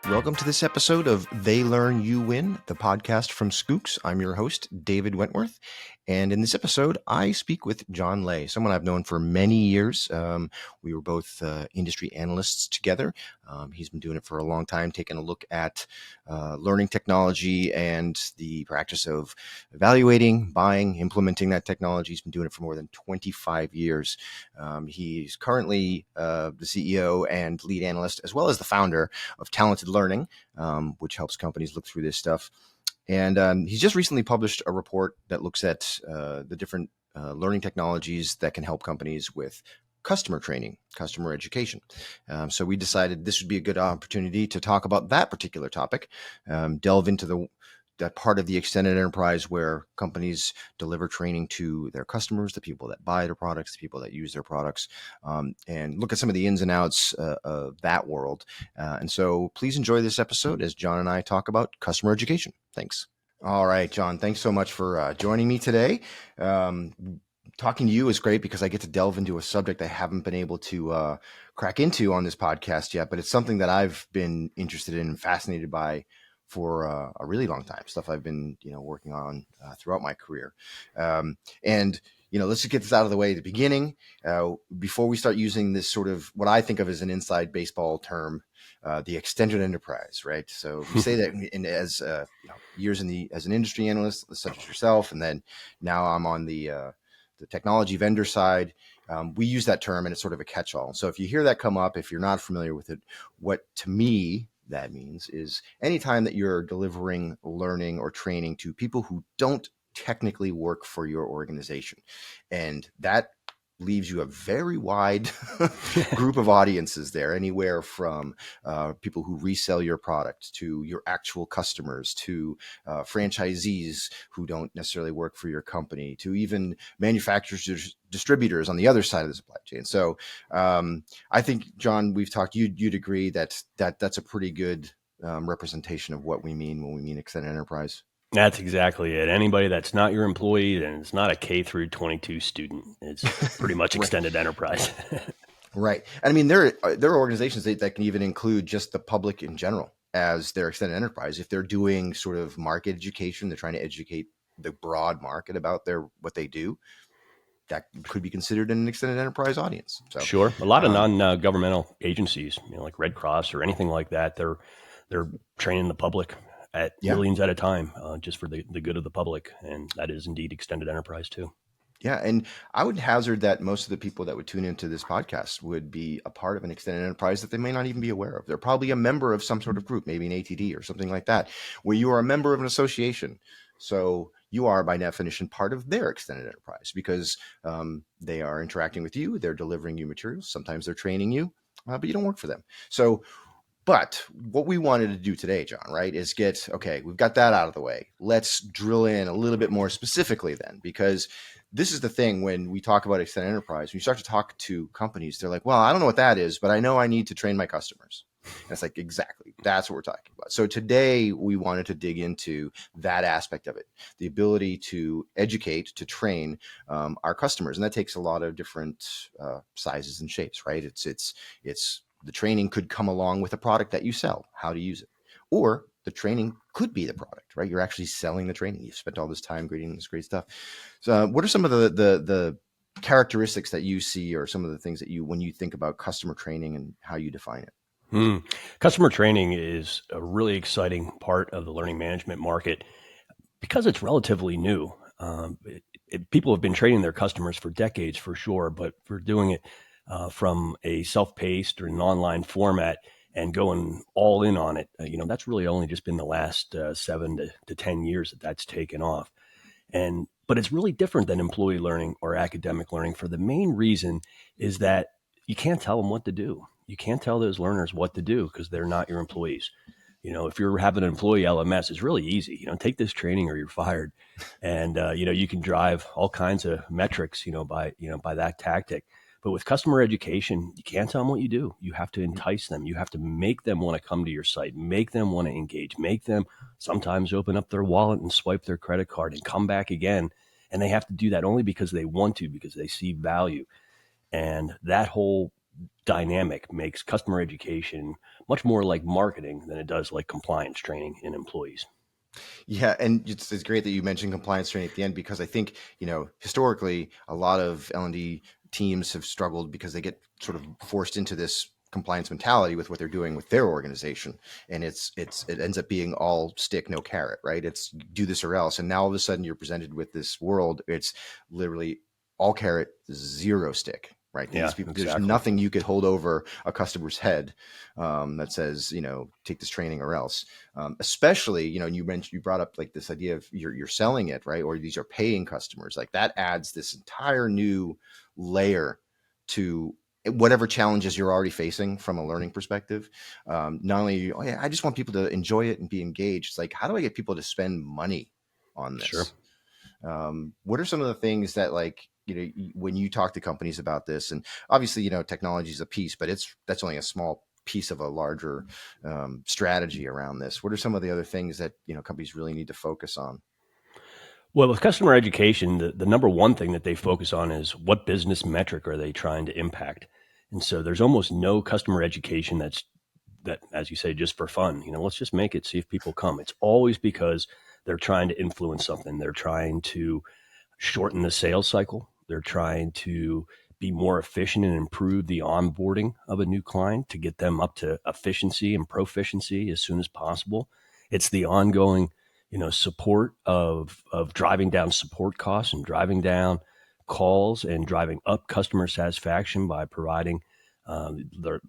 Welcome to this episode of They Learn, You Win, the podcast from Skooks. I'm your host, David Wentworth. And in this episode, I speak with John Lay, someone I've known for many years. We were both industry analysts together. He's been doing it for a long time, taking a look at learning technology and the practice of evaluating, buying, implementing that technology. He's been doing it for more than 25 years. He's currently the CEO and lead analyst, as well as the founder of Talented Learning, which helps companies look through this stuff. And he's just recently published a report that looks at the different learning technologies that can help companies with customer training, customer education. So we decided this would be a good opportunity to talk about that particular topic, delve into that part of the extended enterprise where companies deliver training to their customers, the people that buy their products, the people that use their products, and look at some of the ins and outs of that world. And so please enjoy this episode as John and I talk about customer education. Thanks. All right, John, thanks so much for joining me today. Talking to you is great because I get to delve into a subject I haven't been able to crack into on this podcast yet, but it's something that I've been interested in and fascinated by for a really long time, stuff I've been, working on throughout my career. And let's just get this out of the way at the beginning, before we start using this sort of what I think of as an inside baseball term, the extended enterprise, right? So we say that as years as an industry analyst, such as yourself, and then now I'm on the technology vendor side. We use that term and it's sort of a catch-all. So if you hear that come up, if you're not familiar with it, what to me that means is anytime that you're delivering learning or training to people who don't technically work for your organization. And that leaves you a very wide group of audiences there, anywhere from people who resell your product to your actual customers, to franchisees who don't necessarily work for your company, to even manufacturers, distributors on the other side of the supply chain. So I think, John, we've talked, you'd agree that's a pretty good representation of what we mean when we mean extended enterprise. That's exactly it. Anybody that's not your employee and it's not a K through 22 student, it's pretty much extended enterprise. Right. And I mean, there are organizations that can even include just the public in general as their extended enterprise. If they're doing sort of market education, they're trying to educate the broad market about what they do, that could be considered an extended enterprise audience. So, sure. A lot of non-governmental agencies, like Red Cross or anything like that, they're training the public at millions at a time, just for the good of the public. And that is indeed extended enterprise too. Yeah. And I would hazard that most of the people that would tune into this podcast would be a part of an extended enterprise that they may not even be aware of. They're probably a member of some sort of group, maybe an ATD or something like that, where you are a member of an association. So you are by definition part of their extended enterprise because they are interacting with you. They're delivering you materials. Sometimes they're training you, but you don't work for them. But what we wanted to do today, John, right, is we've got that out of the way. Let's drill in a little bit more specifically then, because this is the thing when we talk about extended enterprise, when you start to talk to companies, they're like, well, I don't know what that is, but I know I need to train my customers. And it's like, exactly, that's what we're talking about. So today we wanted to dig into that aspect of it, the ability to educate, to train our customers. And that takes a lot of different sizes and shapes, right? It's the training could come along with a product that you sell, how to use it, or the training could be the product, right? You're actually selling the training. You've spent all this time creating this great stuff. So what are some of the characteristics that you see, or some of the things that when you think about customer training and how you define it? Customer training is a really exciting part of the learning management market because it's relatively new. People have been training their customers for decades for sure, but for doing it from a self-paced or an online format and going all in on it, that's really only just been the last 7 to 10 years that's taken off. But it's really different than employee learning or academic learning for the main reason is that you can't tell them what to do. You can't tell those learners what to do because they're not your employees. If you're having an employee LMS, it's really easy. Take this training or you're fired. And, you can drive all kinds of metrics, by that tactic. But with customer education, you can't tell them what you do. You have to entice them. You have to make them want to come to your site, make them want to engage, make them sometimes open up their wallet and swipe their credit card and come back again. And they have to do that only because they want to, because they see value. And that whole dynamic makes customer education much more like marketing than it does like compliance training in employees. Yeah, and it's great that you mentioned compliance training at the end because I think, historically, a lot of L&D teams have struggled because they get sort of forced into this compliance mentality with what they're doing with their organization, and it ends up being all stick no carrot, right? It's do this or else, and now all of a sudden you're presented with this world. It's literally all carrot, zero stick, right? These Yeah, people, there's exactly. nothing you could hold over a customer's head that says, take this training or else. Especially, you brought up like this idea of you're selling it, right? Or these are paying customers. Like that adds this entire new layer to whatever challenges you're already facing from a learning perspective. Not only, oh yeah, I just want people to enjoy it and be engaged. It's like, how do I get people to spend money on Sure. this? What are some of the things that, like, when you talk to companies about this, and obviously, technology is a piece, but that's only a small piece of a larger strategy around this. What are some of the other things that, companies really need to focus on? Well, with customer education, the number one thing that they focus on is what business metric are they trying to impact. And so there's almost no customer education that, as you say, just for fun. Let's just make it, see if people come. It's always because they're trying to influence something. They're trying to shorten the sales cycle. They're trying to be more efficient and improve the onboarding of a new client to get them up to efficiency and proficiency as soon as possible. It's the ongoing, support of driving down support costs and driving down calls and driving up customer satisfaction by providing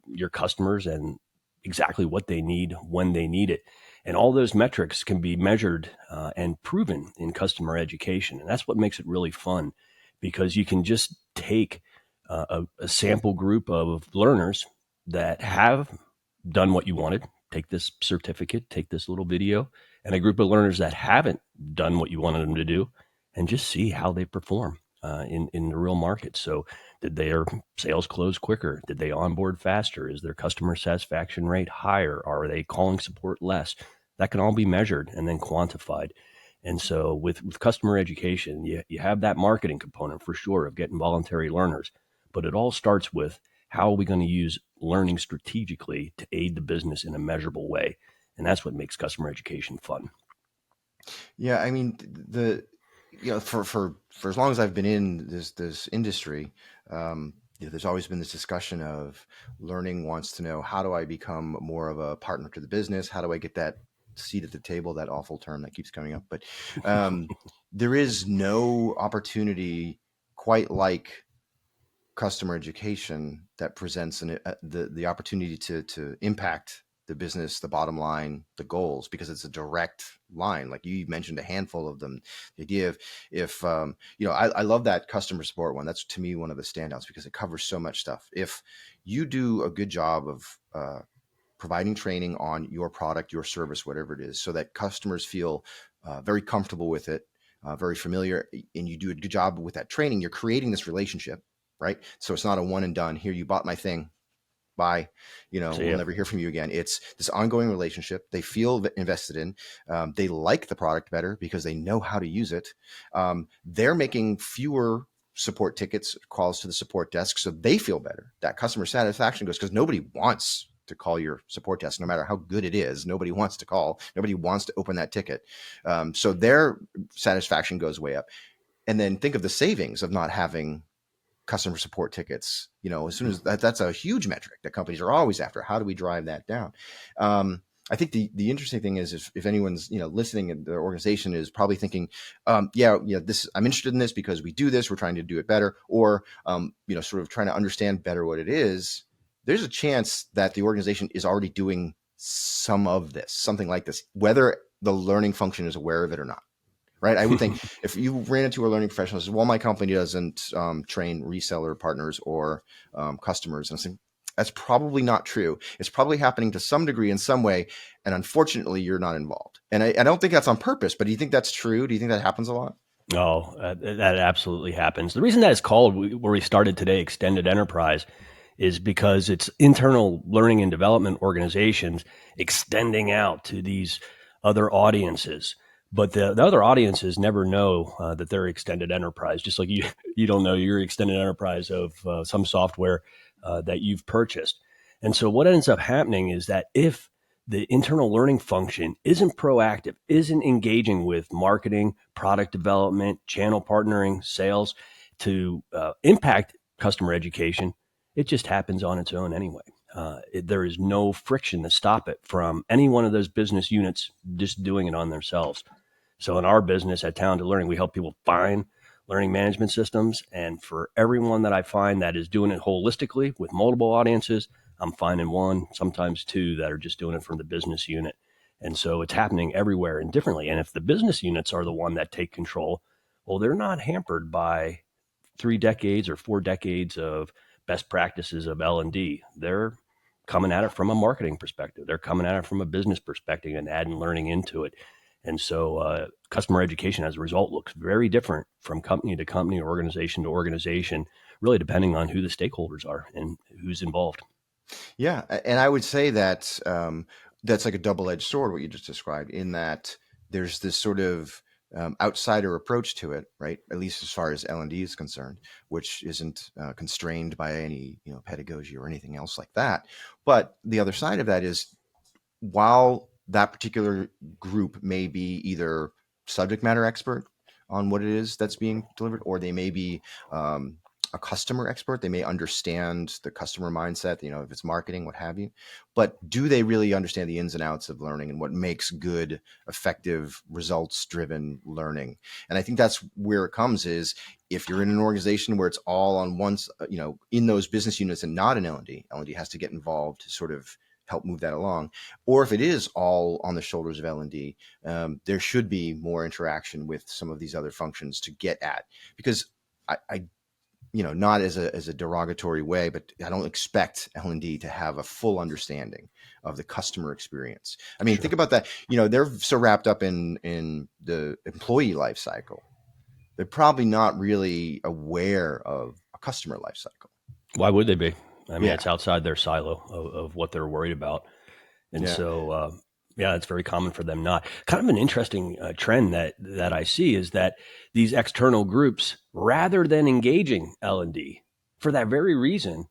your customers and exactly what they need when they need it. And all those metrics can be measured and proven in customer education. And that's what makes it really fun because you can just take a sample group of learners that have done what you wanted, take this certificate, take this little video, and a group of learners that haven't done what you wanted them to do, and just see how they perform in the real market. So, did their sales close quicker? Did they onboard faster? Is their customer satisfaction rate higher? Are they calling support less? That can all be measured and then quantified. And so, with customer education, you have that marketing component for sure of getting voluntary learners, but it all starts with how are we going to use learning strategically to aid the business in a measurable way? And that's what makes customer education fun. Yeah, I mean, for as long as I've been in this industry, there's always been this discussion of learning wants to know, how do I become more of a partner to the business? How do I get that seat at the table? That awful term that keeps coming up, but um, there is no opportunity quite like customer education that presents the opportunity to impact the business, the bottom line, the goals, because it's a direct line. Like you mentioned a handful of them. The idea of, if I love that customer support one. That's to me one of the standouts because it covers so much stuff. If you do a good job of providing training on your product, your service, whatever it is, so that customers feel very comfortable with it, very familiar, and you do a good job with that training, you're creating this relationship, right? So it's not a one and done. Here, you bought my thing. Bye. So We'll yeah, never hear from you again. It's this ongoing relationship. They feel invested in. They like the product better because they know how to use it. They're making fewer support tickets, calls to the support desk, so they feel better. That customer satisfaction goes, because nobody wants to call your support desk, no matter how good it is. Nobody wants to call. Nobody wants to open that ticket. So their satisfaction goes way up. And then think of the savings of not having customer support tickets. As soon as that's a huge metric that companies are always after. How do we drive that down? I think the interesting thing is, if anyone's listening, and the organization is probably thinking, this, I'm interested in this because we do this, we're trying to do it better, or sort of trying to understand better what it is. There's a chance that the organization is already doing some of this, something like this, whether the learning function is aware of it or not. Right. I would think if you ran into a learning professional and said, well, my company doesn't train reseller partners or customers. And I said, that's probably not true. It's probably happening to some degree in some way. And unfortunately, you're not involved. And I don't think that's on purpose, but do you think that's true? Do you think that happens a lot? no, that absolutely happens. The reason that it's called where we started today, extended enterprise, is because it's internal learning and development organizations extending out to these other audiences. But the other audiences never know that they're extended enterprise, just like you don't know you're extended enterprise of some software that you've purchased. And so what ends up happening is that if the internal learning function isn't proactive, isn't engaging with marketing, product development, channel partnering, sales to impact customer education, it just happens on its own anyway. There is no friction to stop it from any one of those business units just doing it on themselves. So in our business at Talented Learning, we help people find learning management systems. And for everyone that I find that is doing it holistically with multiple audiences, I'm finding one, sometimes two that are just doing it from the business unit. And so it's happening everywhere and differently. And if the business units are the one that take control, well, they're not hampered by 3 decades or 4 decades of best practices of L&D. They're coming at it from a marketing perspective. They're coming at it from a business perspective and adding learning into it. And so customer education as a result looks very different from company to company, organization to organization, really depending on who the stakeholders are and who's involved. Yeah, and I would say that that's like a double-edged sword, what you just described, in that there's this sort of outsider approach to it, right? At least as far as L&D is concerned, which isn't constrained by any pedagogy or anything else like that. But the other side of that is, while that particular group may be either subject matter expert on what it is that's being delivered, or they may be a customer expert. They may understand the customer mindset, if it's marketing, what have you. But do they really understand the ins and outs of learning and what makes good, effective, results-driven learning? And I think that's where it comes is, if you're in an organization where it's all on once, in those business units and not in L&D, L&D has to get involved to sort of help move that along. Or if it is all on the shoulders of L&D, there should be more interaction with some of these other functions to get at, because I not as a derogatory way, but I don't expect L&D to have a full understanding of the customer experience. I mean, think Sure. about that. They're so wrapped up in the employee life cycle. They're probably not really aware of a customer life cycle. Why would they be? I mean, Yeah. it's outside their silo of what they're worried about. And Yeah. so, yeah, it's very common for them not. Kind of an interesting trend that I see is that these external groups, rather than engaging L&D for that very reason,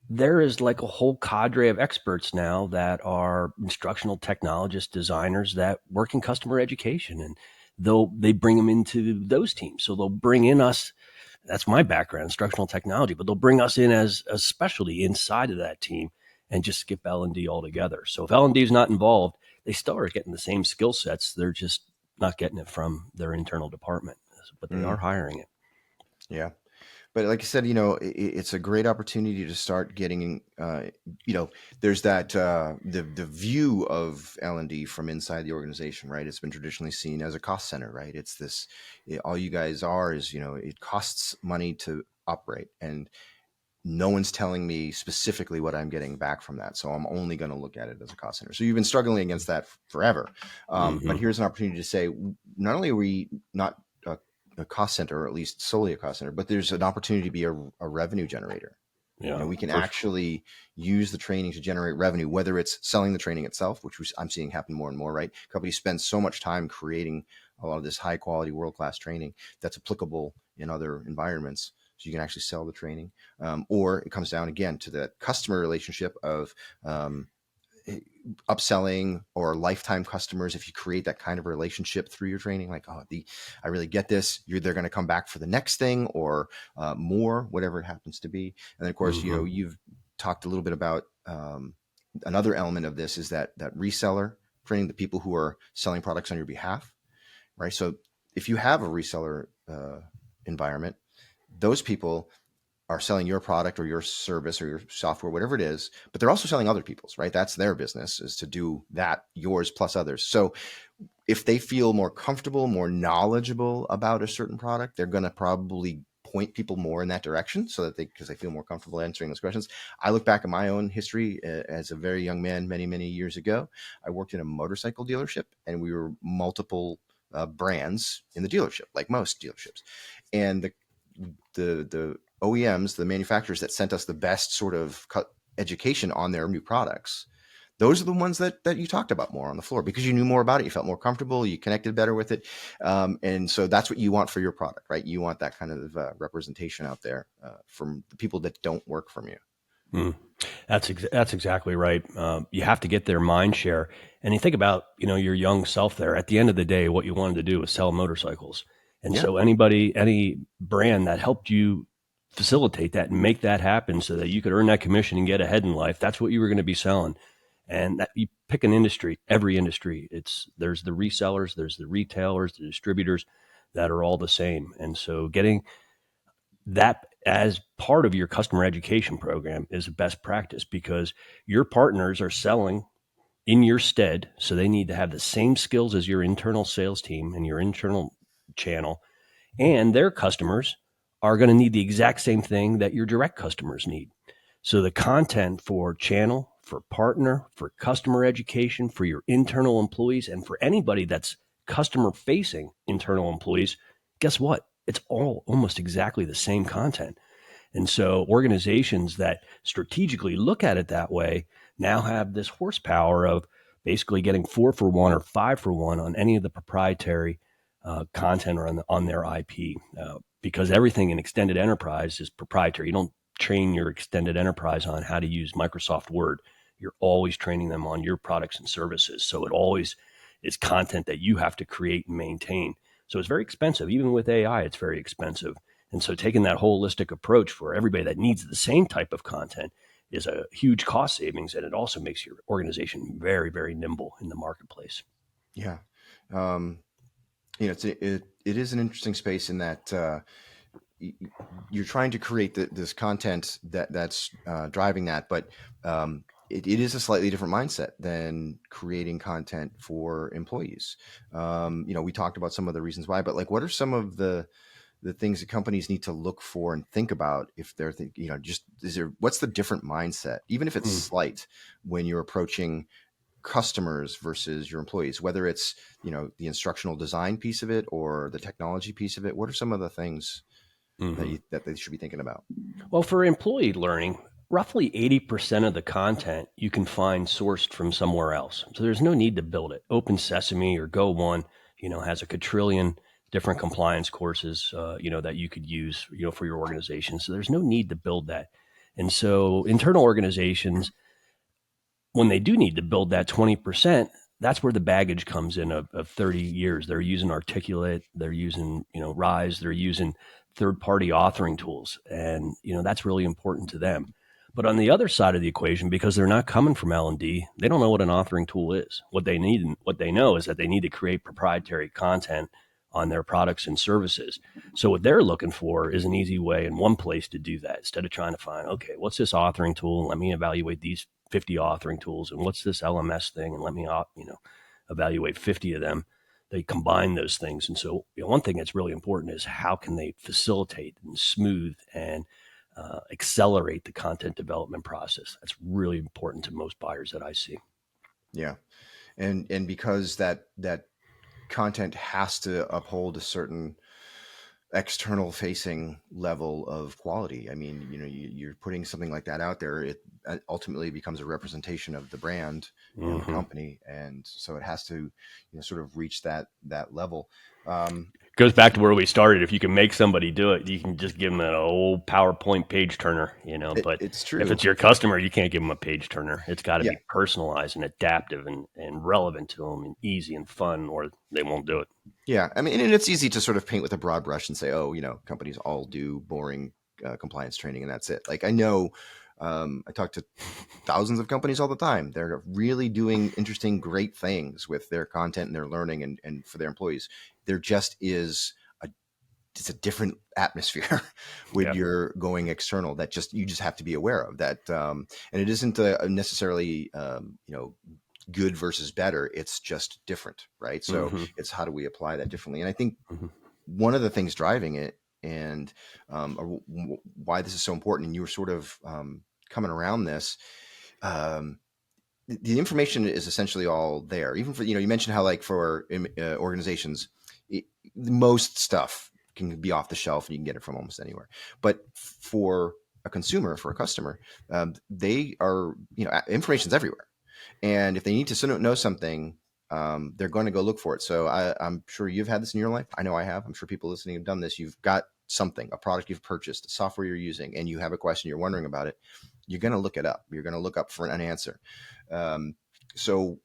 there is like a whole cadre of experts now that are instructional technologists, designers that work in customer education, and they bring them into those teams. So they'll bring in us. That's my background, instructional technology, but they'll bring us in as a specialty inside of that team and just skip L&D altogether. So if L&D is not involved, they still are getting the same skill sets. They're just not getting it from their internal department, but they Mm, are hiring it. yeah. But like I said, it's a great opportunity to start getting, there's that the view of L&D from inside the organization, right? It's been traditionally seen as a cost center, right? It's this, all you guys are is, it costs money to operate, and no one's telling me specifically what I'm getting back from that. So I'm only going to look at it as a cost center. So you've been struggling against that forever. But Hmm. here's an opportunity to say, not only are we not a cost center, or at least solely a cost center, but there's an opportunity to be a revenue generator. Yeah, We can for actually use the training to generate revenue, whether it's selling the training itself, which I'm seeing happen more and more, right? Companies spend so much time creating a lot of this high quality, world-class training that's applicable in other environments. So you can actually sell the training. Or it comes down again to the customer relationship of um, upselling or lifetime customers. If you create that kind of relationship through your training, like, I really get this, they're going to come back for the next thing, or more, whatever it happens to be. And then of course, hmm you've talked a little bit about another element of this is that reseller training, the people who are selling products on your behalf, right? So if you have a reseller environment, those people are selling your product or your service or your software, whatever it is, but they're also selling other people's, right? That's their business, is to do that, yours plus others. So if they feel more comfortable, more knowledgeable about a certain product, they're going to probably point people more in that direction, so that because they feel more comfortable answering those questions. I look back at my own history as a very young man, many, many years ago. I worked in a motorcycle dealership, and we were multiple brands in the dealership, like most dealerships. And the OEMs, the manufacturers that sent us the best sort of education on their new products, those are the ones that you talked about more on the floor, because you knew more about it, you felt more comfortable, you connected better with it, and so that's what you want for your product, right? You want that kind of representation out there from the people that don't work from you. Mm. That's exactly right. You have to get their mind share, and you think about your young self there. At the end of the day, what you wanted to do was sell motorcycles, and Yeah. so any brand that helped you facilitate that and make that happen, so that you could earn that commission and get ahead in life, that's what you were going to be selling. And that, you pick an industry, every industry, there's the resellers, there's the retailers, the distributors that are all the same, and so getting that as part of your customer education program is a best practice because your partners are selling in your stead. So they need to have the same skills as your internal sales team and your internal channel. And their customers are going to need the exact same thing that your direct customers need. So the content for channel, for partner, for customer education, for your internal employees, and for anybody that's customer facing internal employees, guess what? It's all almost exactly the same content. And so organizations that strategically look at it that way now have this horsepower of basically getting 4 for 1 or 5 for 1 on any of the proprietary content or on their IP, because everything in extended enterprise is proprietary. You don't train your extended enterprise on how to use Microsoft Word. You're always training them on your products and services. So it always is content that you have to create and maintain. So it's very expensive. Even with AI, it's very expensive. And so taking that holistic approach for everybody that needs the same type of content is a huge cost savings. And it also makes your organization very, very nimble in the marketplace. Yeah. Um, it is an interesting space in that you're trying to create this content that's driving that, but it is a slightly different mindset than creating content for employees. We talked about some of the reasons why, but like, what are some of the things that companies need to look for and think about if they're thinking, just what's the different mindset, even if it's Mm. slight, when you're approaching customers versus your employees, whether it's, the instructional design piece of it or the technology piece of it? What are some of the things Hmm. that they should be thinking about? Well, for employee learning, roughly 80% of the content you can find sourced from somewhere else. So there's no need to build it. Open Sesame or Go One, has a quadrillion different compliance courses, that you could use, for your organization. So there's no need to build that. And so internal organizations, when they do need to build that 20%, that's where the baggage comes in of 30 years. They're using Articulate, they're using, Rise, they're using third party authoring tools. And, that's really important to them. But on the other side of the equation, because they're not coming from L&D, they don't know what an authoring tool is. What they need, what they know is that they need to create proprietary content on their products and services. So what they're looking for is an easy way in one place to do that instead of trying to find, okay, what's this authoring tool? Let me evaluate these 50 authoring tools, and what's this LMS thing, and let me evaluate 50 of them. They combine those things. And so one thing that's really important is how can they facilitate and smooth and accelerate the content development process. That's really important to most buyers that I see. Yeah. And because that content has to uphold a certain external facing level of quality. I mean, you're putting something like that out there, it ultimately becomes a representation of the brand and the Mm-hmm. company, and so it has to, sort of reach that level. um Goes back to where we started. If you can make somebody do it, you can just give them an old PowerPoint page turner. But it's if true. it's your customer, you can't give them a page turner. It's got to Yeah. be personalized and adaptive and relevant to them and easy and fun, or they won't do it. Yeah, I mean, and it's easy to sort of paint with a broad brush and say, oh, companies all do boring compliance training and that's it. Like, I know, I talk to thousands of companies all the time. They're really doing interesting, great things with their content and their learning and for their employees. There just is it's a different atmosphere when Yeah. you're going external that you just have to be aware of that. And it isn't necessarily, good versus better. It's just different, right? So Mm-hmm. it's how do we apply that differently? And I think Mm-hmm. one of the things driving it, and why this is so important, and you were sort of coming around this, um, the information is essentially all there. Even for, you mentioned how, like, for organizations, it, most stuff can be off the shelf and you can get it from almost anywhere. But for a consumer, for a customer, they are, information's everywhere. And if they need to know something, they're going to go look for it. So I'm sure you've had this in your life. I know I have. I'm sure people listening have done this. You've got something, a product you've purchased, software you're using, and you have a question, you're wondering about it, you're going to look it up. You're going to look up for an answer. Um, so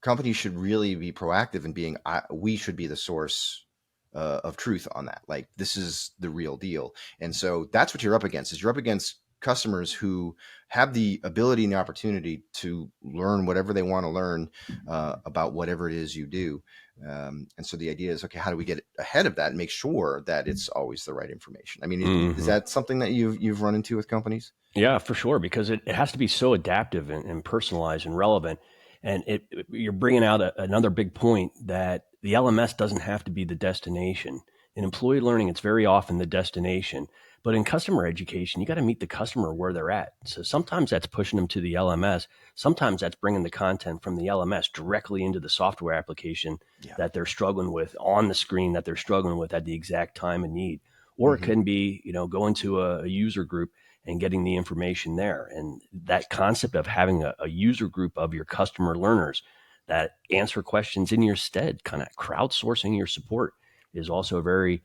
companies should really be proactive in being, we should be the source of truth on that. Like, this is the real deal. And so that's what you're up against, is you're up against customers who have the ability and the opportunity to learn whatever they want to learn about whatever it is you do. And so the idea is, okay, how do we get ahead of that and make sure that it's always the right information? I mean, is Hmm. that something that you've run into with companies? Yeah, for sure, because it has to be so adaptive and personalized and relevant. And you're bringing out another big point that the LMS doesn't have to be the destination. In employee learning, it's very often the destination. But in customer education, you got to meet the customer where they're at. So sometimes that's pushing them to the LMS. Sometimes that's bringing the content from the LMS directly into the software application Yeah. that they're struggling with on the screen that they're struggling with at the exact time and need. Or it Hmm. can be, going to a user group and getting the information there. And that concept of having a user group of your customer learners that answer questions in your stead, kind of crowdsourcing your support, is also a very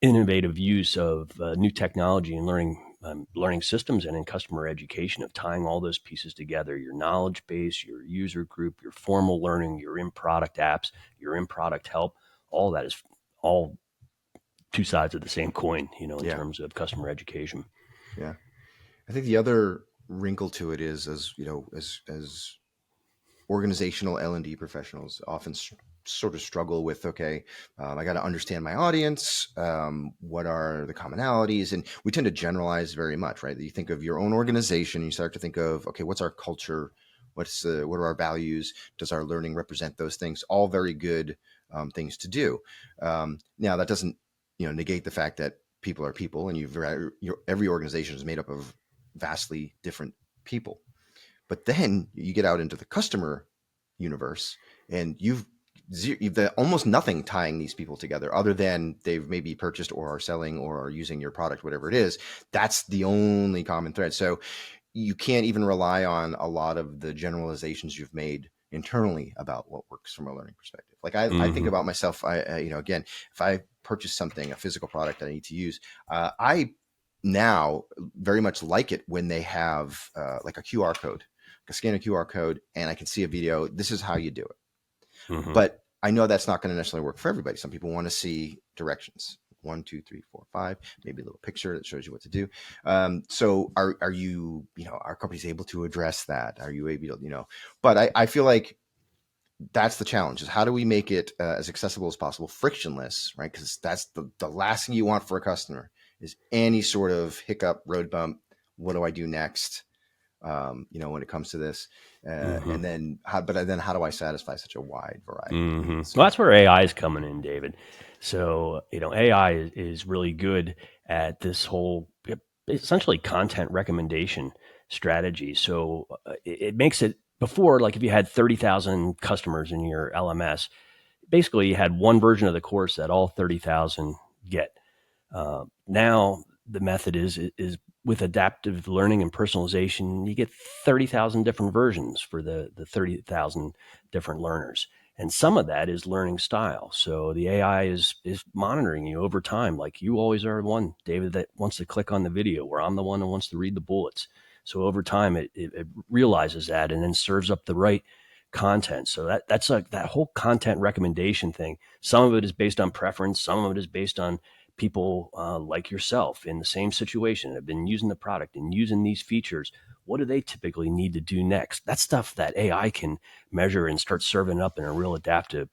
innovative use of new technology and learning systems and in customer education, of tying all those pieces together: your knowledge base, your user group, your formal learning, your in-product apps, your in-product help. All that is all two sides of the same coin, in Yeah. terms of customer education. Yeah. I think the other wrinkle to it is, as you know, as organizational L&D professionals often sort of struggle with, okay, I got to understand my audience. What are the commonalities? And we tend to generalize very much, right? You think of your own organization, you start to think of, okay, what's our culture? What are our values? Does our learning represent those things? All very good things to do. Now that doesn't, negate the fact that people are people, and every organization is made up of vastly different people. But then you get out into the customer universe, and you've almost nothing tying these people together other than they've maybe purchased or are selling or are using your product, whatever it is. That's the only common thread. So you can't even rely on a lot of the generalizations you've made internally about what works from a learning perspective. Like I think Hmm. about myself, again, if I purchase something, a physical product that I need to use, I now very much like it when they have like a QR code. I scan a QR code and I can see a video. This is how you do it. Hmm. But I know that's not going to necessarily work for everybody. Some people want to see directions. 1, 2, 3, 4, 5, maybe a little picture that shows you what to do. So are you, are companies able to address that? Are you able to, but I feel like that's the challenge, is how do we make it as accessible as possible, frictionless, right? Because that's the last thing you want for a customer is any sort of hiccup, road bump. What do I do next? When it comes to this, Hmm. and then how do I satisfy such a wide variety of Hmm. needs? Well, that's where AI is coming in, David. So, AI is really good at this whole essentially content recommendation strategy. So it makes it, before, like if you had 30,000 customers in your LMS, basically you had one version of the course that all 30,000 get. Now the method is with adaptive learning and personalization, you get 30,000 different versions for the 30,000 different learners. And some of that is learning style. So the AI is monitoring you over time. Like, you always are the one, David, that wants to click on the video, where I'm the one that wants to read the bullets. So over time, it realizes that and then serves up the right content. So that's like that whole content recommendation thing. Some of it is based on preference. Some of it is based on people like yourself in the same situation, have been using the product and using these features. What do they typically need to do next? That's stuff that AI can measure and start serving up in a real adaptive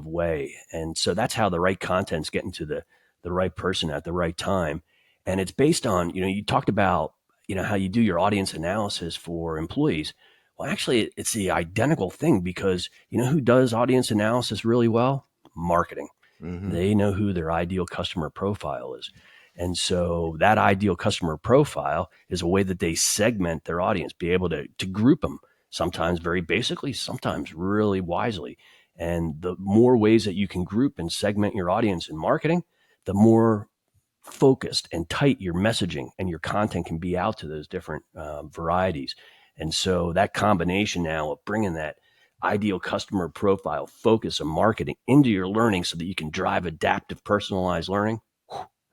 way. And so that's how the right content's getting to the right person at the right time. And it's based on, you talked about, how you do your audience analysis for employees. Well, actually, it's the identical thing, because who does audience analysis really well? Marketing. Mm-hmm. They know who their ideal customer profile is. And so that ideal customer profile is a way that they segment their audience, be able to group them, sometimes very basically, sometimes really wisely. And the more ways that you can group and segment your audience in marketing, the more focused and tight your messaging and your content can be out to those different varieties. And so that combination now of bringing that ideal customer profile focus of marketing into your learning so that you can drive adaptive personalized learning,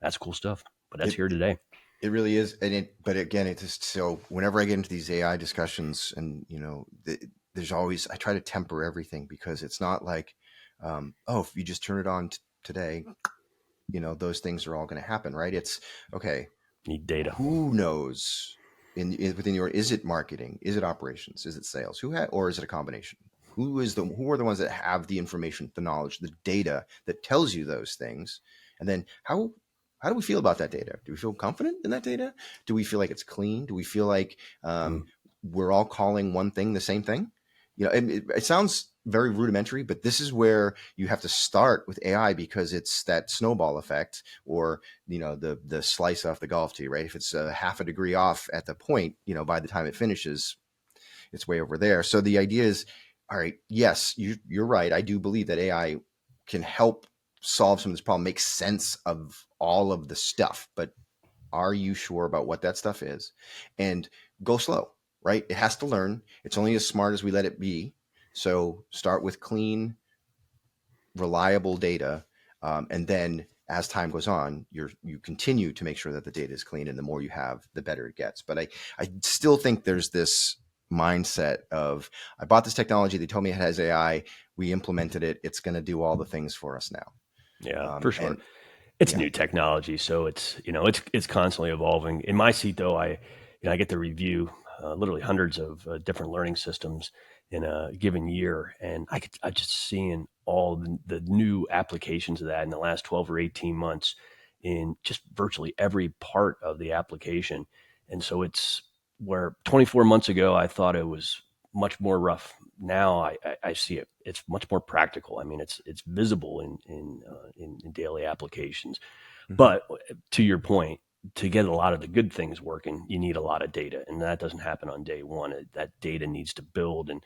That's cool stuff. But that's It here today. it really is, and but again, it's just so whenever I get into these AI discussions, and there's always I try to temper everything because it's not like, oh, if you just turn it on today, those things are all going to happen, right? It's okay. Need data. Who knows within your, is it marketing, is it operations, is it sales, or is it a combination? Who are the ones that have the information, the knowledge, the data that tells you those things? And then how do we feel about that data? Do we feel confident in that data? Do we feel like it's clean? Do we feel like Mm. we're all calling one thing the same thing? And it sounds very rudimentary, but this is where you have to start with AI, because it's that snowball effect, or the slice off the golf tee, right? If it's a half a degree off at the point, by the time it finishes, it's way over there. So the idea is, all right, yes, you're right. I do believe that AI can help solve some of this problem, make sense of all of the stuff, but are you sure about what that stuff is? And go slow, right? It has to learn. It's only as smart as we let it be. So start with clean, reliable data, and then as time goes on, you continue to make sure that the data is clean, and the more you have, the better it gets. But I still think there's this mindset of, I bought this technology, they told me it has AI, we implemented it, it's going to do all the things for us now. Yeah, for sure. And It's yeah, new technology, so it's constantly evolving. In my seat, though, I get to review literally hundreds of different learning systems in a given year, and I just seeing all the new applications of that in the last 12 or 18 months in just virtually every part of the application. And so it's where 24 months ago I thought it was much more rough. Now I see it. It's much more practical. I mean, it's visible in daily applications. mm-hmm. But to your point, to get a lot of the good things working, you need a lot of data, and that doesn't happen on day one. That data needs to build and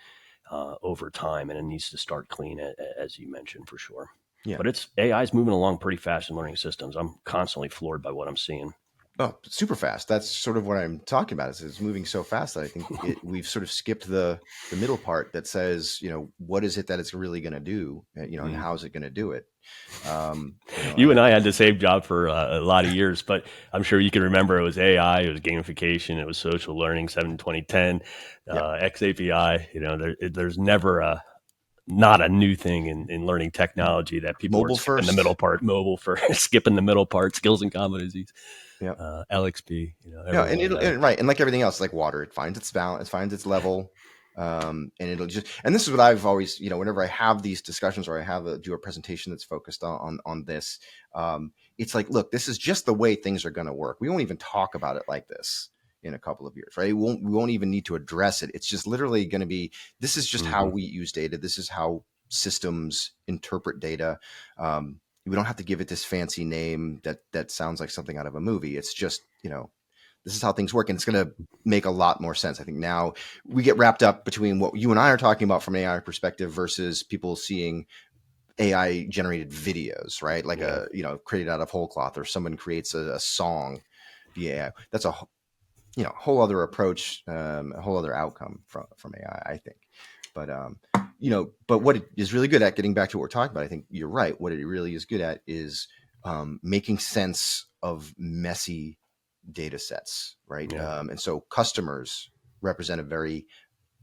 over time, and it needs to start clean, as you mentioned, for sure. Yeah. But it's AI is moving along pretty fast in learning systems. I'm constantly floored by what I'm seeing. Oh, super fast. That's sort of what I'm talking about. Is it's moving so fast that I think we've sort of skipped the middle part that says, what is it that it's really going to do, and Mm. how is it going to do it? You And and I had the same job for a lot of years, but I'm sure you can remember it was AI, it was gamification, it was social learning, 7 2010, yeah, XAPI. There's never not a new thing in learning technology that people are mobile skipping the middle first. part, mobile for skipping the middle part, skills and competencies, Yeah. LXP, Yeah, every and one of them. right, and like everything else, like water, it finds its balance, it finds its level, and it'll just. And this is what I've always, whenever I have these discussions, or I do a presentation that's focused on this, it's like, look, this is just the way things are going to work. We won't even talk about it like this in a couple of years, right? We won't even need to address it. It's just literally going to be, this is just how Hmm. we use data. This is how systems interpret data. We don't have to give it this fancy name that sounds like something out of a movie. It's just, this is how things work, and it's going to make a lot more sense. I think now we get wrapped up between what you and I are talking about from an AI perspective versus people seeing AI generated videos, right? Like Yeah. created out of whole cloth, or someone creates a song via AI. That's a whole other approach, a whole other outcome from AI, I think. But but what it is really good at, getting back to what we're talking about, I think you're right. What it really is good at is making sense of messy data sets, right? Yeah. And so customers represent a very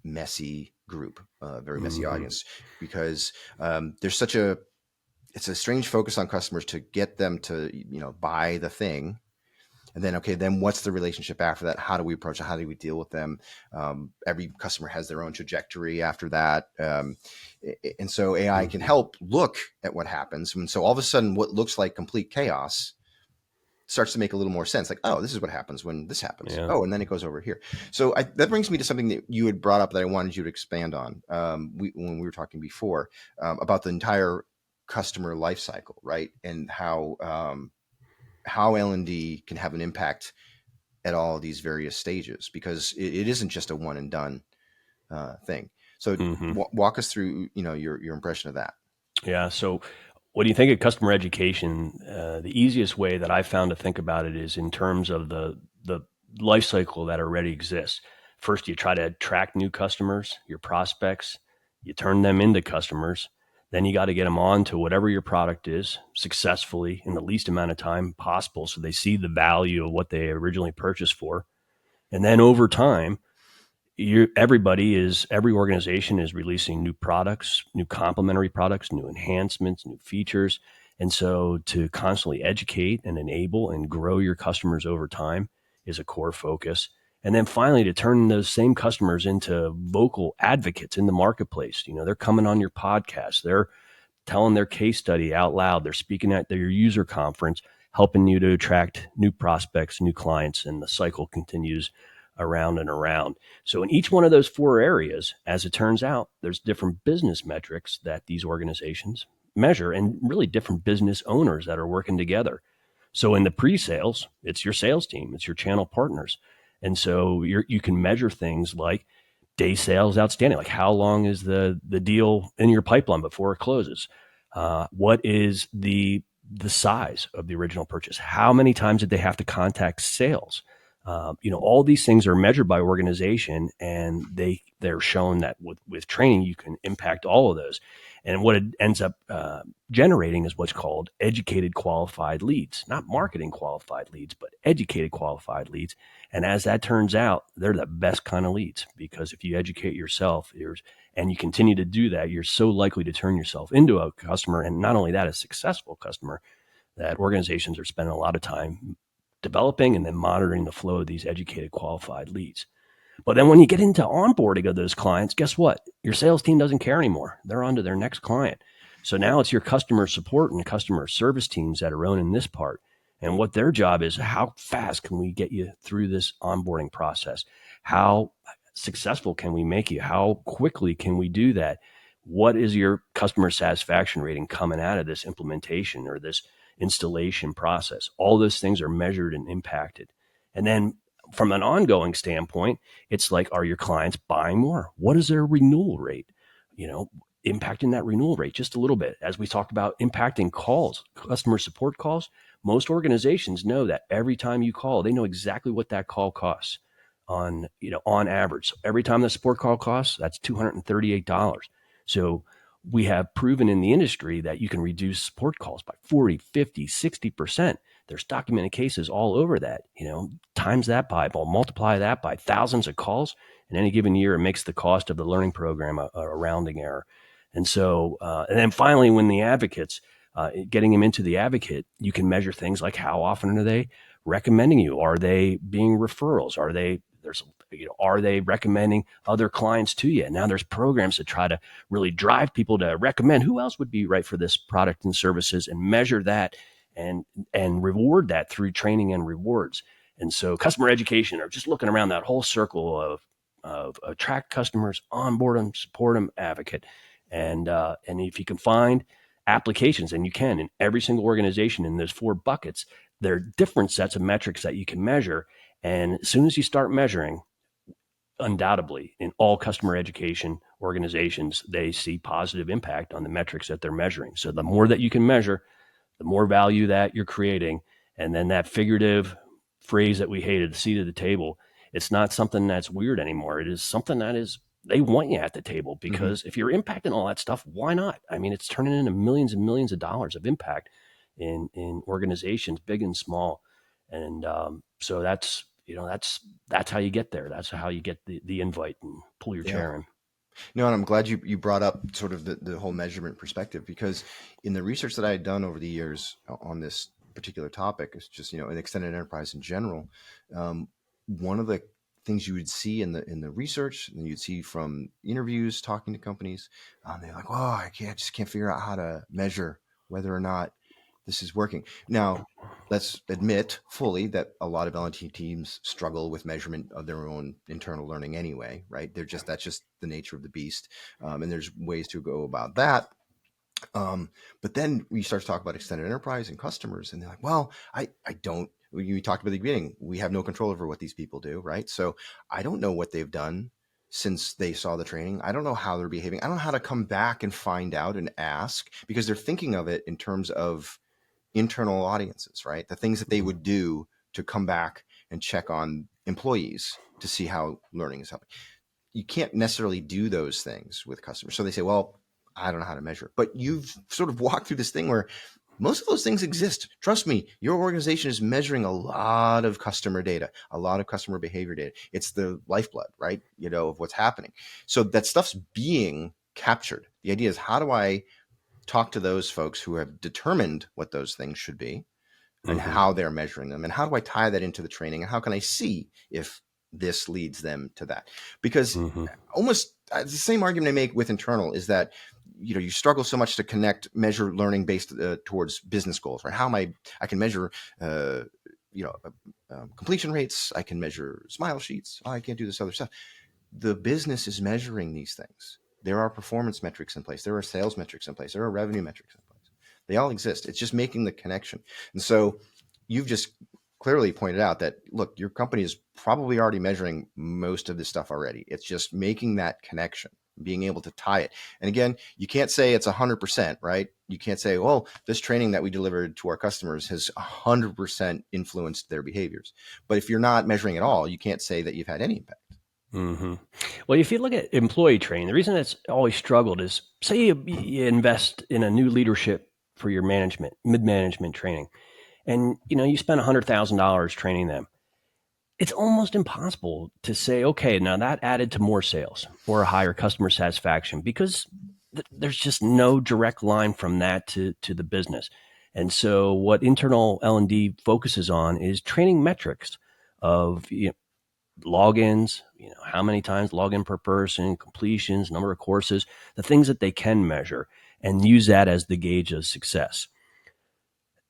messy group, very messy Hmm. audience, because there's it's a strange focus on customers to get them to buy the thing, and then, okay, then what's the relationship after that? How do we approach it? How do we deal with them? Every customer has their own trajectory after that, and so AI can Hmm. help look at what happens, and so all of a sudden, what looks like complete chaos starts to make a little more sense. Like, oh, this is what happens when this happens. Yeah. Oh, and then it goes over here. So that brings me to something that you had brought up that I wanted you to expand on, when we were talking before, about the entire customer life cycle, right? And how L&D can have an impact at all these various stages, because it isn't just a one and done thing. So Hmm. walk us through, your impression of that. Yeah. So when you think of customer education, the easiest way that I found to think about it is in terms of the life cycle that already exists. First, you try to attract new customers, your prospects. You turn them into customers. Then you got to get them on to whatever your product is successfully in the least amount of time possible so they see the value of what they originally purchased for. And then over time, every organization is releasing new products, new complementary products, new enhancements, new features. And so to constantly educate and enable and grow your customers over time is a core focus. And then finally, to turn those same customers into vocal advocates in the marketplace. They're coming on your podcast. They're telling their case study out loud. They're speaking at their user conference, helping you to attract new prospects, new clients, and the cycle continues around and around. So in each one of those four areas, as it turns out, there's different business metrics that these organizations measure and really different business owners that are working together. So in the pre-sales, it's your sales team, it's your channel partners. And so you can measure things like day sales outstanding, like how long is the deal in your pipeline before it closes? What is the size of the original purchase? How many times did they have to contact sales? All these things are measured by organization, and they're shown that with training you can impact all of those. And what it ends up generating is what's called educated qualified leads, not marketing qualified leads, but educated qualified leads. And as that turns out, they're the best kind of leads, because if you educate yourself and you continue to do that, you're so likely to turn yourself into a customer. And not only that, a successful customer, that organizations are spending a lot of time developing and then monitoring the flow of these educated qualified leads. But then when you get into onboarding of those clients, guess what? Your sales team doesn't care anymore. They're on to their next client. So now it's your customer support and customer service teams that are owning this part. And what their job is, how fast can we get you through this onboarding process? How successful can we make you? How quickly can we do that? What is your customer satisfaction rating coming out of this implementation or this installation process? All those things are measured and impacted. And then from an ongoing standpoint, it's like, are your clients buying more? What is their renewal rate? Impacting that renewal rate just a little bit. As we talked about impacting calls, customer support calls, most organizations know that every time you call, they know exactly what that call costs on average. So every time the support call costs, that's $238. So we have proven in the industry that you can reduce support calls by 40, 50, 60%. There's documented cases all over that. Times that by, multiply that by thousands of calls in any given year, it makes the cost of the learning program a rounding error. And so, and then finally, when the advocates, getting them into the advocate, you can measure things like how often are they recommending you? Are they being referrals? Are they recommending other clients to you? And now there's programs to try to really drive people to recommend who else would be right for this product and services, and measure that and reward that through training and rewards. And so customer education, or just looking around that whole circle of attract customers, onboard them, support them, advocate. And if you can find applications, and you can in every single organization in those four buckets, there are different sets of metrics that you can measure. And as soon as you start measuring, undoubtedly in all customer education organizations, they see positive impact on the metrics that they're measuring. So the more that you can measure, the more value that you're creating. And then that figurative phrase that we hated, the seat at the table, it's not something that's weird anymore. It is something that is, they want you at the table, because if you're impacting all that stuff, why not? I mean, it's turning into millions and millions of dollars of impact in organizations, big and small. And so that's how you get there. That's how you get the invite and pull your Yeah. chair in. No, and I'm glad you brought up sort of the whole measurement perspective, because in the research that I had done over the years on this particular topic, it's just, an extended enterprise in general. One of the things you would see in the research, and you'd see from interviews, talking to companies, they're like, "Oh, just can't figure out how to measure whether or not this is working." Now, let's admit fully that a lot of L&T teams struggle with measurement of their own internal learning anyway, right? That's just the nature of the beast. And there's ways to go about that. But then we start to talk about extended enterprise and customers, and they're like, well, I don't, we talked about at the beginning, we have no control over what these people do, right? So I don't know what they've done since they saw the training. I don't know how they're behaving. I don't know how to come back and find out and ask, because they're thinking of it in terms of internal audiences, right? The things that they would do to come back and check on employees to see how learning is happening. You can't necessarily do those things with customers. So they say, well, I don't know how to measure it. But you've sort of walked through this thing where most of those things exist. Trust me, your organization is measuring a lot of customer data, a lot of customer behavior data. It's the lifeblood, right? Of what's happening. So that stuff's being captured. The idea is, how do I talk to those folks who have determined what those things should be and Mm-hmm. how they're measuring them? And how do I tie that into the training? And how can I see if this leads them to that? Because Mm-hmm. almost the same argument I make with internal is that you struggle so much to connect measure learning based towards business goals, right? How am I can measure uh, completion rates, I can measure smile sheets. Oh, I can't do this other stuff. The business is measuring these things. There are performance metrics in place, there are sales metrics in place, there are revenue metrics in place. They all exist. It's just making the connection. And so you've just clearly pointed out that, look, your company is probably already measuring most of this stuff already. It's just making that connection, being able to tie it. And again, you can't say it's 100%, right? You can't say, well, this training that we delivered to our customers has 100% influenced their behaviors. But if you're not measuring at all, you can't say that you've had any impact. Mm-hmm. Well, if you look at employee training, the reason that's always struggled is, say you invest in a new leadership for your management, mid-management training, and you spend $100,000 training them. It's almost impossible to say, okay, now that added to more sales or a higher customer satisfaction, because there's just no direct line from that to the business. And so what internal L&D focuses on is training metrics of logins, how many times login per person, completions, number of courses, the things that they can measure, and use that as the gauge of success.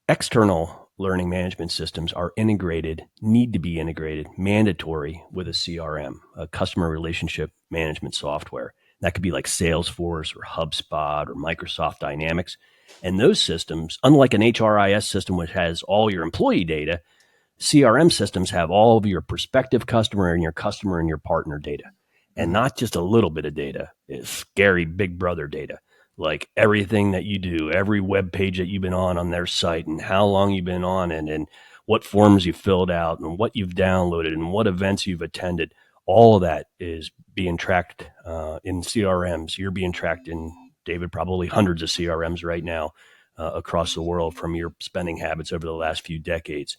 External learning management systems are integrated, need to be integrated, mandatory with a CRM, a customer relationship management software. That could be like Salesforce or HubSpot or Microsoft Dynamics. And those systems, unlike an HRIS system, which has all your employee data, CRM systems have all of your prospective customer and your partner data, and Mm-hmm. not just a little bit of data. It's scary big brother data, like everything that you do, every web page that you've been on their site, and how long you've been on, and what forms you filled out, and what you've downloaded, and what events you've attended. All of that is being tracked in CRMs. You're being tracked in, David, probably hundreds of CRMs right now across the world from your spending habits over the last few decades.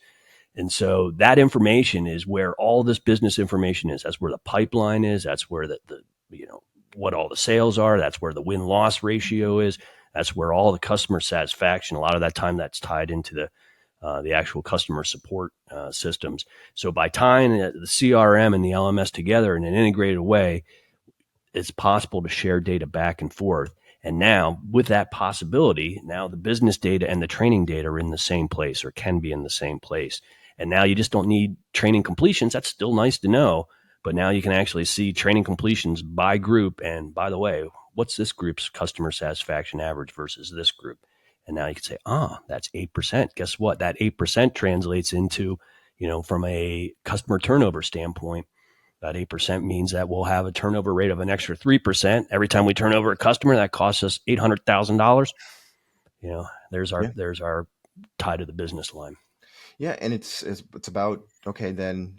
And so that information is where all this business information is. That's where the pipeline is. That's where the what all the sales are. That's where the win-loss ratio is. That's where all the customer satisfaction, a lot of that time that's tied into the actual customer support systems. So by tying the CRM and the LMS together in an integrated way, it's possible to share data back and forth. And now, with that possibility, now the business data and the training data are in the same place, or can be in the same place. And now you just don't need training completions. That's still nice to know. But now you can actually see training completions by group. And by the way, what's this group's customer satisfaction average versus this group? And now you can say, that's 8%. Guess what? That 8% translates into, from a customer turnover standpoint, that 8% means that we'll have a turnover rate of an extra 3%. Every time we turn over a customer, that costs us $800,000. There's our Yeah. there's our tie to the business line. Yeah. And it's about, okay, then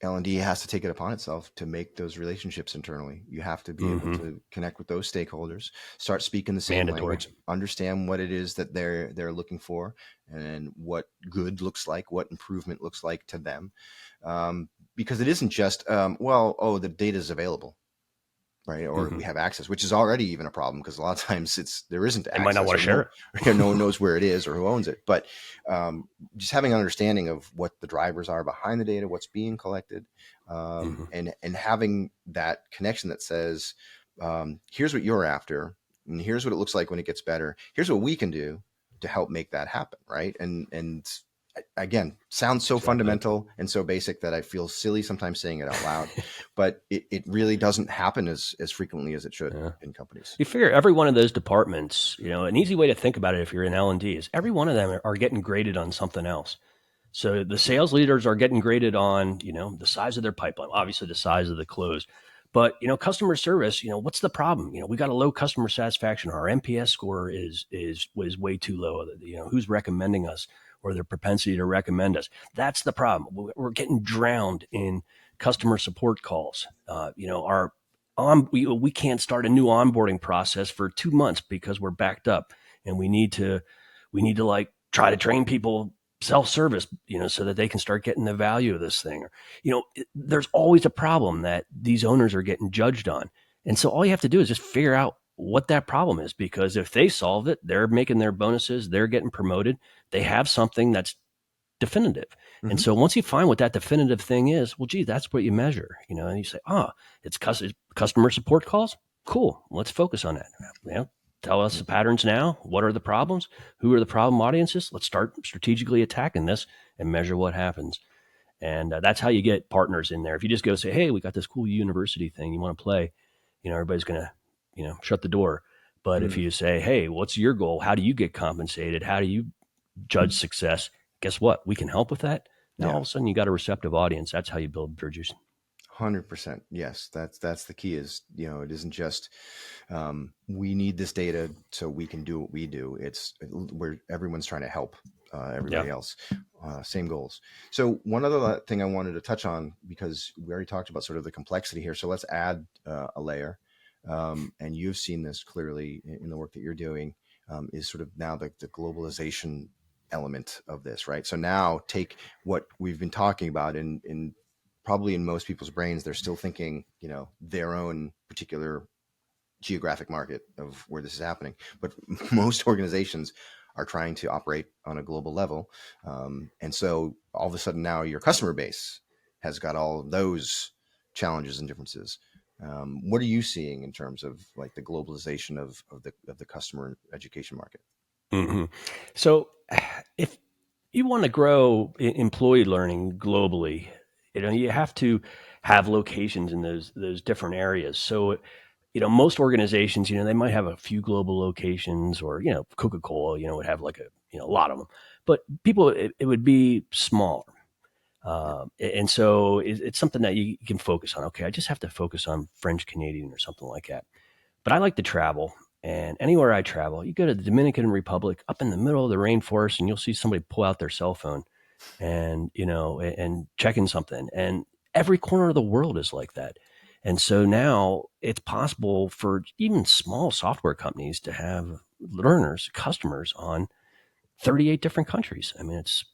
L&D has to take it upon itself to make those relationships internally. You have to be able Mm-hmm. to connect with those stakeholders, start speaking the same Mandatory. language, understand what it is that they're looking for, and what good looks like, what improvement looks like to them. Because it isn't just, the data is available, right? Or Mm-hmm. we have access, which is already even a problem, because a lot of times there isn't They might not access, want or to share it. no one knows where it is or who owns it. But just having an understanding of what the drivers are behind the data, what's being collected, Mm-hmm. and having that connection that says, here's what you're after, and here's what it looks like when it gets better. Here's what we can do to help make that happen, right? And again, sounds so Exactly. fundamental and so basic that I feel silly sometimes saying it out loud, but it really doesn't happen as frequently as it should Yeah. in companies. You figure every one of those departments, an easy way to think about it if you're in L&D is every one of them are getting graded on something else. So the sales leaders are getting graded on, the size of their pipeline, obviously the size of the close. But, customer service, what's the problem? We got a low customer satisfaction. Our NPS score was way too low. Who's recommending us, or their propensity to recommend us? That's the problem. We're getting drowned in customer support calls. Our we can't start a new onboarding process for 2 months because we're backed up, and we need to like try to train people self-service, so that they can start getting the value of this thing. Or, there's always a problem that these owners are getting judged on. And so all you have to do is just figure out what that problem is, because if they solve it, they're making their bonuses, they're getting promoted, they have something that's definitive. And Hmm. so once you find what that definitive thing is, well, gee, that's what you measure, and you say, it's customer support calls. Cool. Let's focus on that. Tell us the patterns now. What are the problems? Who are the problem audiences? Let's start strategically attacking this and measure what happens. And that's how you get partners in there. If you just go say, hey, we got this cool university thing, you want to play, everybody's going to, shut the door. But if Mm. you say, hey, what's your goal? How do you get compensated? How do you judge success? Guess what? We can help with that. Now all Yeah. of a sudden you got a receptive audience. That's how you build bridges. 100%. Yes, that's the key. Is it isn't just we need this data so we can do what we do. It's where everyone's trying to help Yeah. everybody else. Same goals. So one other thing I wanted to touch on, because we already talked about sort of the complexity here. So let's add a layer. And you've seen this clearly in the work that you're doing. Is sort of now the globalization element of this, right? So now take what we've been talking about in probably in most people's brains, they're still thinking, their own particular geographic market of where this is happening. But most organizations are trying to operate on a global level. And so all of a sudden now your customer base has got all of those challenges and differences. What are you seeing in terms of like the globalization of the customer education market? hmm So if you want to grow employee learning globally, you have to have locations in those different areas. So, most organizations, they might have a few global locations, or, Coca-Cola, would have like a lot of them, but people, it would be smaller. Yeah. And so it's something that you can focus on. Okay, I just have to focus on French Canadian or something like that. But I like to travel, and anywhere I travel, you go to the Dominican Republic, up in the middle of the rainforest, and you'll see somebody pull out their cell phone and and checking something. And every corner of the world is like that. And so now it's possible for even small software companies to have learners, customers on 38 different countries. I mean, it's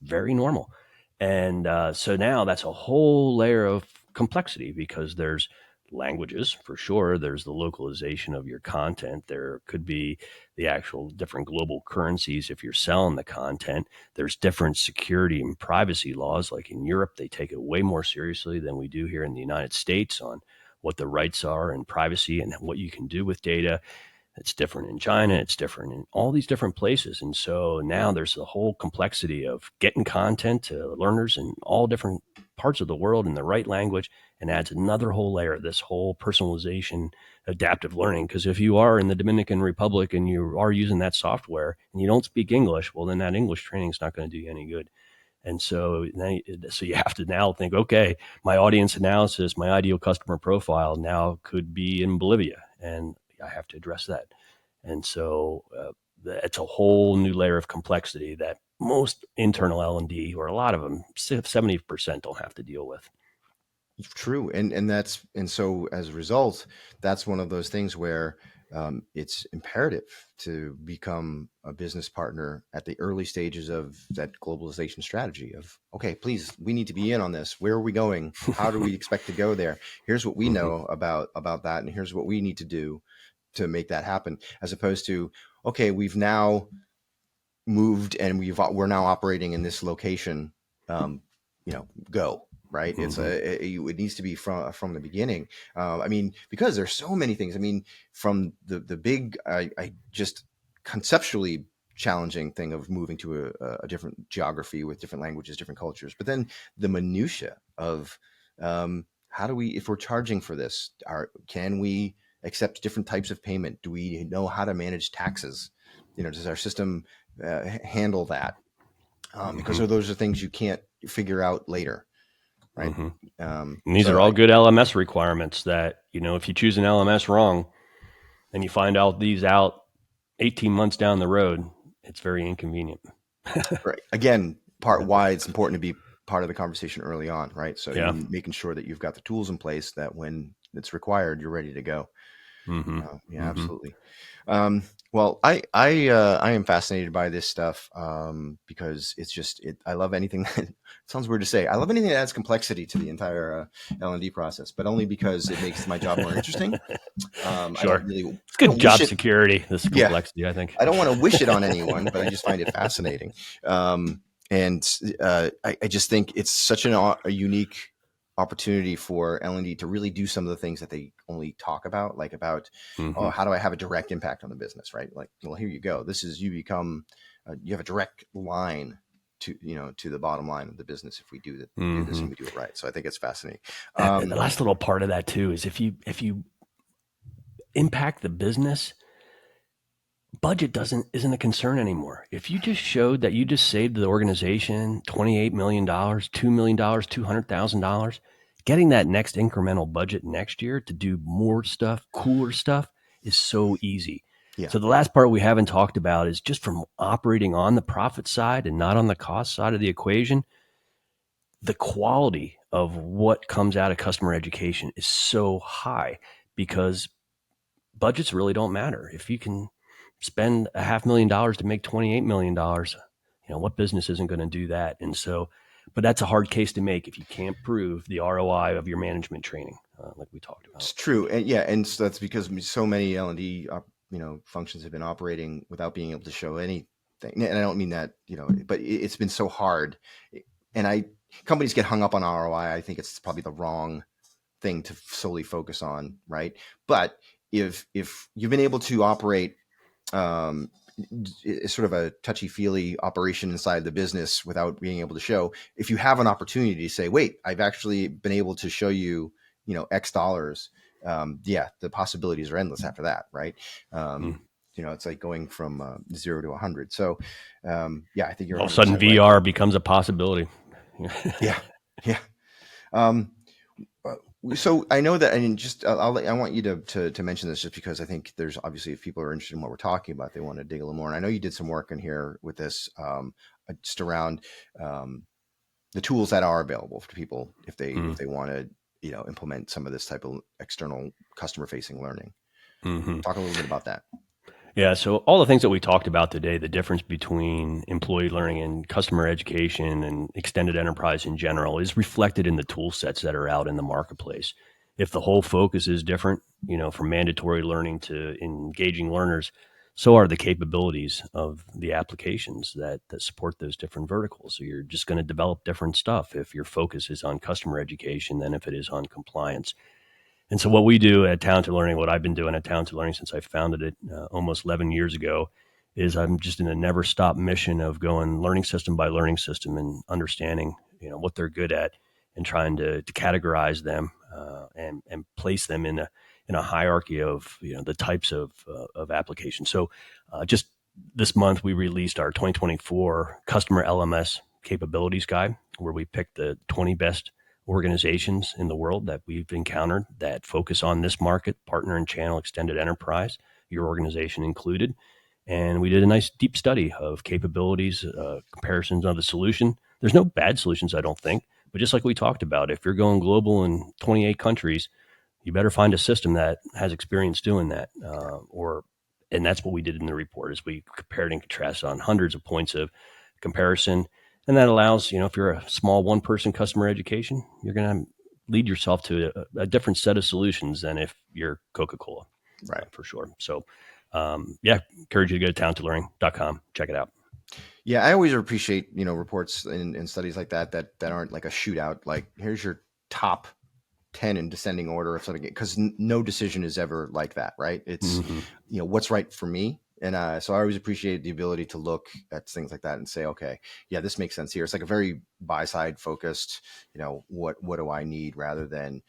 very normal. And so now that's a whole layer of complexity, because there's languages for sure. There's the localization of your content. There could be the actual different global currencies if you're selling the content. There's different security and privacy laws. Like in Europe, they take it way more seriously than we do here in the United States on what the rights are and privacy and what you can do with data. It's different in China. It's different in all these different places. And so now there's the whole complexity of getting content to learners in all different parts of the world in the right language, and adds another whole layer, this whole personalization, adaptive learning. Because if you are in the Dominican Republic and you are using that software and you don't speak English, well, then that English training is not going to do you any good. And so, so you have to now think, okay, my audience analysis, my ideal customer profile now could be in Bolivia, and I have to address that. And so it's a whole new layer of complexity that most internal L&D, or a lot of them, 70% don't have to deal with. True, and so as a result, that's one of those things where it's imperative to become a business partner at the early stages of that globalization strategy. Of okay, please, we need to be in on this. Where are we going? How do we expect to go there? Here's what we hmm know about that, and here's what we need to do to make that happen. As opposed to okay, we've now moved and we're now operating in this location. Go right. hmm It needs to be from the beginning. I mean, because there's so many things. I mean, from the big, I just conceptually challenging thing of moving to a different geography with different languages, different cultures, but then the minutia of how do we, if we're charging for this, can we accept different types of payment? Do we know how to manage taxes? Does our system handle that? Because hmm those are things you can't figure out later, right? hmm Um, And these are so all I, good LMS requirements that, if you choose an LMS wrong and you find out these out 18 months down the road, it's very inconvenient. right. Again, part Yeah. why it's important to be part of the conversation early on, right? So Yeah. making sure that you've got the tools in place that when it's required, you're ready to go. Mm-hmm. Yeah, Mm-hmm. absolutely. Well, I am fascinated by this stuff because it's just I love anything that it sounds weird to say. I love anything that adds complexity to the entire L&D process, but only because it makes my job more interesting. I don't Sure. really It's I good don't wish job it. security, this Yeah, complexity, I think. I don't want to wish it on anyone, but I just find it fascinating. Um, and I just think it's such a unique opportunity for L&D to really do some of the things that they only talk about, like about, oh, Mm-hmm. how do I have a direct impact on the business, right? Like, well, here you go. This is, you become, you have a direct line to, to the bottom line of the business if we do this Mm-hmm. and we do it right. So I think it's fascinating. The last little part of that too is if you impact the business, budget doesn't isn't a concern anymore. If you just showed that you just saved the organization $28 million, $2 million, $200,000, getting that next incremental budget next year to do more stuff, cooler stuff, is so easy. Yeah. So the last part we haven't talked about is just from operating on the profit side and not on the cost side of the equation. The quality of what comes out of customer education is so high because budgets really don't matter. If you can spend $500,000 to make $28 million, what business isn't going to do that? And so, but that's a hard case to make if you can't prove the ROI of your management training, like we talked about. It's true, and yeah, and so that's because so many L&D, functions have been operating without being able to show anything. And I don't mean that, but it's been so hard, and companies get hung up on ROI. I think it's probably the wrong thing to solely focus on, right? But if you've been able to operate um, it's sort of a touchy feely operation inside the business without being able to show. If you have an opportunity to say, wait, I've actually been able to show you, X dollars. Yeah, the possibilities are endless after that. Right. Mm. It's like going from 0 to 100. So, yeah, I think you're All of a sudden, 100% right. VR becomes a possibility. Yeah. Yeah. Um, so I know that, and just I want you to mention this just because I think there's obviously, if people are interested in what we're talking about, they want to dig a little more. And I know you did some work in here with this, just around um, the tools that are available to people if Mm. they want to implement some of this type of external customer facing learning. Hmm. Talk a little bit about that. Yeah, so all the things that we talked about today, the difference between employee learning and customer education and extended enterprise in general is reflected in the tool sets that are out in the marketplace. If the whole focus is different, from mandatory learning to engaging learners, so are the capabilities of the applications that support those different verticals. So you're just going to develop different stuff if your focus is on customer education than if it is on compliance. And so, what we do at Talented Learning, what I've been doing at Talented Learning since I founded it almost 11 years ago, is I'm just in a never stop mission of going learning system by learning system and understanding, what they're good at and trying to categorize them and place them in a hierarchy of the types of applications. So, just this month we released our 2024 customer LMS capabilities guide, where we picked the 20 best organizations in the world that we've encountered that focus on this market, partner and channel extended enterprise, your organization included. And we did a nice deep study of capabilities, comparisons of the solution. There's no bad solutions, I don't think. But just like we talked about, if you're going global in 28 countries, you better find a system that has experience doing that. And that's what we did in the report is we compared and contrasted on hundreds of points of comparison. And that allows, if you're a small one person customer education, you're going to lead yourself to a different set of solutions than if you're Coca-Cola, Right. for sure. So, yeah, encourage you to go to talentedlearning.com. Check it out. Yeah, I always appreciate reports and studies like that aren't like a shootout. Like, here's your top 10 in descending order of something, because no decision is ever like that, right? It's Mm-hmm. what's right for me. And so I always appreciate the ability to look at things like that and say, okay, yeah, this makes sense here. It's like a very buy side focused, what do I need, rather than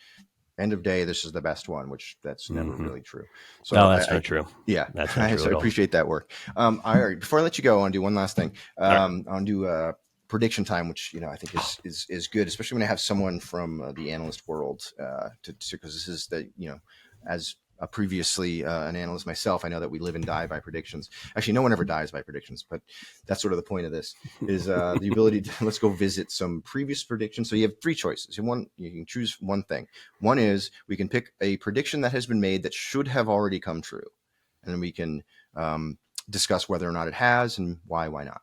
end of day, this is the best one, which that's never Mm-hmm. really true. No, So that's I not true. yeah, That's not true so I at all. appreciate that work. All right, before I let you go, I want to do one last thing. All right. I want to do prediction time, which I think is good, especially when I have someone from the analyst world, to because this is the as previously an analyst myself, I know that we live and die by predictions. Actually, no one ever dies by predictions, but that's sort of the point of this is the ability to let's go visit some previous predictions. So you have three choices. You can choose one thing. One is we can pick a prediction that has been made that should have already come true, and then we can discuss whether or not it has and why not.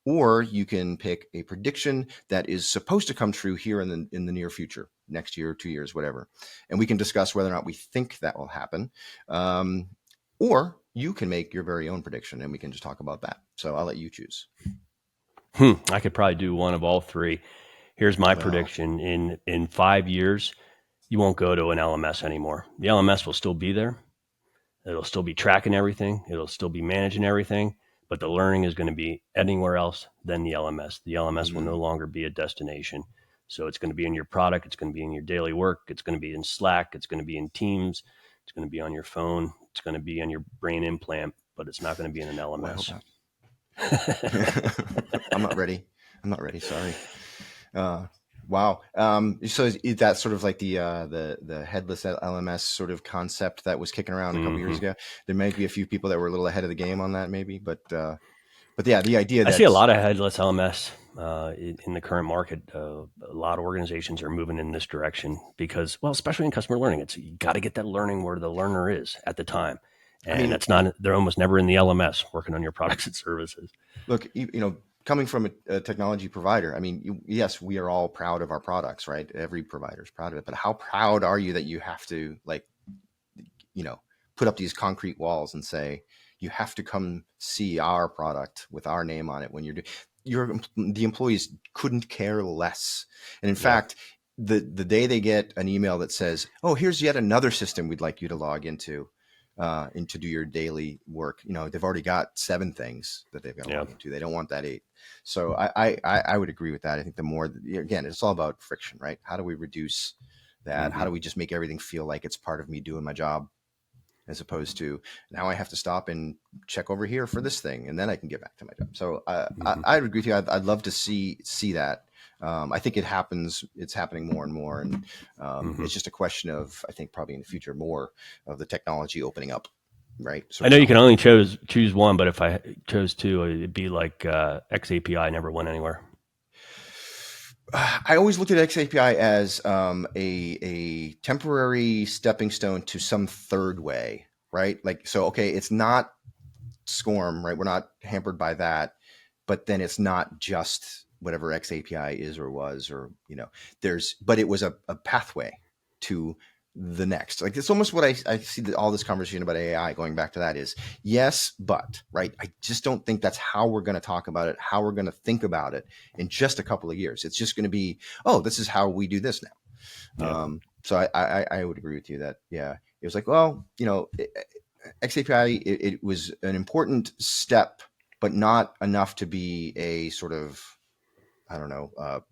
Or you can pick a prediction that is supposed to come true here in the near future, next year, 2 years, whatever, and we can discuss whether or not we think that will happen. Or you can make your very own prediction, and we can just talk about that. So I'll let you choose. I could probably do one of all three. Here's my Well, prediction: in 5 years, you won't go to an LMS anymore. The LMS will still be there. It'll still be tracking everything. It'll still be managing everything, but the learning is going to be anywhere else than the LMS. The LMS will no longer be a destination. So it's going to be in your product. It's going to be in your daily work. It's going to be in Slack. It's going to be in Teams. It's going to be on your phone. It's going to be on your brain implant, but it's not going to be in an I hope LMS. not. I'm not ready. I'm not ready. Sorry. Wow. So is that sort of like the headless LMS sort of concept that was kicking around a couple years ago? There might be a few people that were a little ahead of the game on that, maybe, but yeah, the idea I see a that lot of headless LMS in the current market. A lot of organizations are moving in this direction because, well, especially in customer learning, it's you got to get that learning where the learner is at the time, I and mean, that's not. They're almost never in the LMS working on your products and services. look, coming from a technology provider, I mean, yes, we are all proud of our products, right? Every provider is proud of it, but how proud are you that you have to put up these concrete walls and say you have to come see our product with our name on it when the employees couldn't care less. And in Yeah, fact, the day they get an email that says, oh, here's yet another system we'd like you to log into and to do your daily work, they've already got 7 things that they've got to yeah. log into. They don't want that 8. So I would agree with that. I think the more, again, it's all about friction, right? How do we reduce that? How Mm-hmm. do we just make everything feel like it's part of me doing my job, as opposed to now I have to stop and check over here for this thing, and then I can get back to my job. So Mm-hmm. I would agree with you. I'd love to see that. I think it happens. It's happening more and more, and Mm-hmm. it's just a question of, I think, probably in the future, more of the technology opening up, right? So I it's know you not can like only choose one, but if I chose two, it'd be like XAPI never went anywhere. I always looked at XAPI as a temporary stepping stone to some third way, right? Like, so okay, it's not SCORM, right? We're not hampered by that, but then it's not just whatever XAPI is or was, or but it was a pathway to the next. Like, it's almost what I see all this conversation about AI going back to that is yes, but right. I just don't think that's how we're going to talk about it, how we're going to think about it in just a couple of years. It's just going to be, oh, this is how we do this now. Yeah. So I would agree with you that, yeah, it was like, well, XAPI, it was an important step, but not enough to be a sort of, I don't know,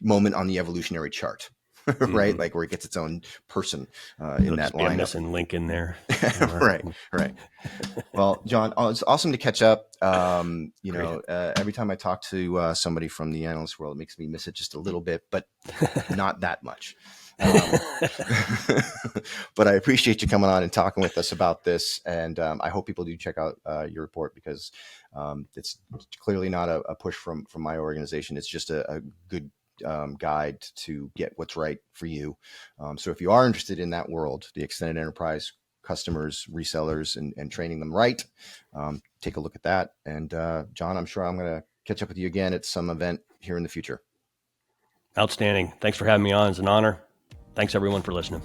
moment on the evolutionary chart, right? Mm-hmm. Like where it gets its own person in There'll that just be a lineup. missing link in there somewhere. Right, right. Well, John, it's awesome to catch up. Great. Every time I talk to somebody from the analyst world, it makes me miss it just a little bit, but not that much. Um, but I appreciate you coming on and talking with us about this. And I hope people do check out your report, because it's clearly not a push from my organization. It's just a good guide to get what's right for you. So if you are interested in that world, the extended enterprise customers, resellers, and training them right, take a look at that. And John, I'm sure I'm going to catch up with you again at some event here in the future. Outstanding. Thanks for having me on. It's an honor. Thanks everyone for listening.